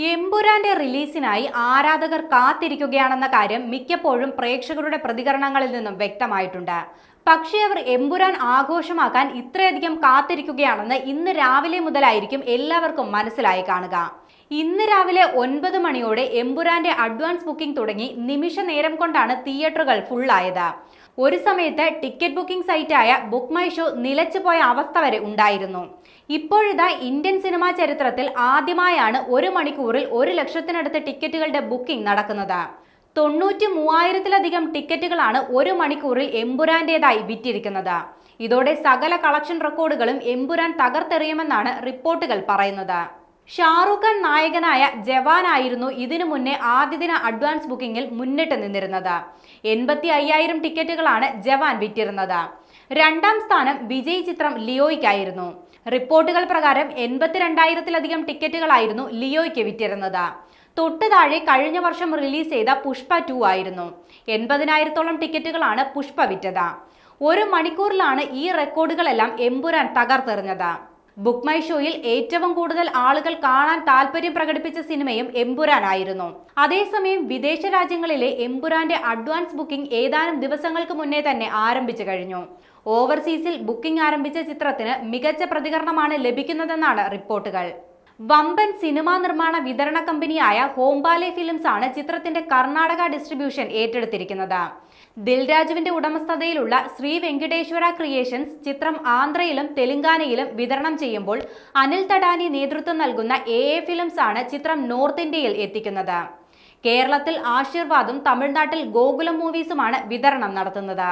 എമ്പുരാന്റെ റിലീസിനായി ആരാധകർ കാത്തിരിക്കുകയാണെന്ന കാര്യം മിക്കപ്പോഴും പ്രേക്ഷകരുടെ പ്രതികരണങ്ങളിൽ നിന്നും വ്യക്തമായിട്ടുണ്ട്. പക്ഷേ അവർ എമ്പുരാൻ ആഘോഷമാക്കാൻ ഇത്രയധികം കാത്തിരിക്കുകയാണെന്ന് ഇന്ന് രാവിലെ മുതലായിരിക്കും എല്ലാവർക്കും മനസ്സിലായി കാണുക. ഇന്ന് രാവിലെ 9 മണിയോടെ എമ്പുരാന്റെ അഡ്വാൻസ് ബുക്കിംഗ് തുടങ്ങി നിമിഷ നേരം കൊണ്ടാണ് തിയേറ്ററുകൾ ഫുള്ളായത്. ഒരു സമയത്ത് ടിക്കറ്റ് ബുക്കിംഗ് സൈറ്റായ ബുക്ക് മൈ ഷോ നിലച്ചുപോയ അവസ്ഥ വരെ ഉണ്ടായിരുന്നു. ഇപ്പോഴിതാ ഇന്ത്യൻ സിനിമാ ചരിത്രത്തിൽ ആദ്യമായാണ് 1 മണിക്കൂറിൽ 1 ലക്ഷത്തിനടുത്ത് ടിക്കറ്റുകളുടെ ബുക്കിംഗ് നടക്കുന്നത്. 93,000-ലധികം ടിക്കറ്റുകളാണ് 1 മണിക്കൂറിൽ എമ്പുരാന്റേതായി വിറ്റിരിക്കുന്നത്. ഇതോടെ സകല കളക്ഷൻ റെക്കോർഡുകളും എമ്പുരാൻ തകർത്തെറിയുമെന്നാണ് റിപ്പോർട്ടുകൾ പറയുന്നത്. ഷാറൂഖ് ഖാൻ നായകനായ ജവാൻ ആയിരുന്നു ഇതിനു മുന്നേ ആദ്യദിന അഡ്വാൻസ് ബുക്കിംഗിൽ മുന്നിട്ട് നിന്നിരുന്നത്. 85,000 ടിക്കറ്റുകളാണ് ജവാൻ വിറ്റിരുന്നത്. രണ്ടാം സ്ഥാനം വിജയ് ചിത്രം ലിയോയ്ക്കായിരുന്നു. റിപ്പോർട്ടുകൾ പ്രകാരം 82,000-ലധികം ടിക്കറ്റുകളായിരുന്നു ലിയോയ്ക്ക് വിറ്റിരുന്നത്. തൊട്ടു താഴെ കഴിഞ്ഞ വർഷം റിലീസ് ചെയ്ത പുഷ്പ 2 ആയിരുന്നു. 80,000-ഓളം ടിക്കറ്റുകളാണ് പുഷ്പ വിറ്റത്. 1 മണിക്കൂറിലാണ് ഈ റെക്കോർഡുകളെല്ലാം എമ്പുരാൻ തകർത്തെറിഞ്ഞത്. ബുക്ക് മൈ ഷോയിൽ ഏറ്റവും കൂടുതൽ ആളുകൾ കാണാൻ താല്പര്യം പ്രകടിപ്പിച്ച സിനിമയും എമ്പുരാനായിരുന്നു. അതേസമയം വിദേശ രാജ്യങ്ങളിലെ എമ്പുരാന്റെ അഡ്വാൻസ് ബുക്കിംഗ് ഏതാനും ദിവസങ്ങൾക്ക് മുന്നേ തന്നെ ആരംഭിച്ചു കഴിഞ്ഞു. ഓവർസീസിൽ ബുക്കിംഗ് ആരംഭിച്ച ചിത്രത്തിന് മികച്ച പ്രതികരണമാണ് ലഭിക്കുന്നതെന്നാണ് റിപ്പോർട്ടുകൾ. വമ്പൻ സിനിമാ നിർമ്മാണ വിതരണ കമ്പനിയായ ഹോംബാലെ ഫിലിംസ് ആണ് ചിത്രത്തിന്റെ കർണാടക ഡിസ്ട്രിബ്യൂഷൻ ഏറ്റെടുത്തിരിക്കുന്നത്. ദിൽരാജുവിന്റെ ഉടമസ്ഥതയിലുള്ള ശ്രീ വെങ്കിടേശ്വര ക്രിയേഷൻസ് ചിത്രം ആന്ധ്രയിലും തെലങ്കാനയിലും വിതരണം ചെയ്യുമ്പോൾ അനിൽ തഡാനി നേതൃത്വം നൽകുന്ന AA ഫിലിംസ് ആണ് ചിത്രം നോർത്ത് ഇന്ത്യയിൽ എത്തിക്കുന്നത്. കേരളത്തിൽ ആശീർവാദും തമിഴ്നാട്ടിൽ ഗോകുലം മൂവീസുമാണ് വിതരണം നടത്തുന്നത്.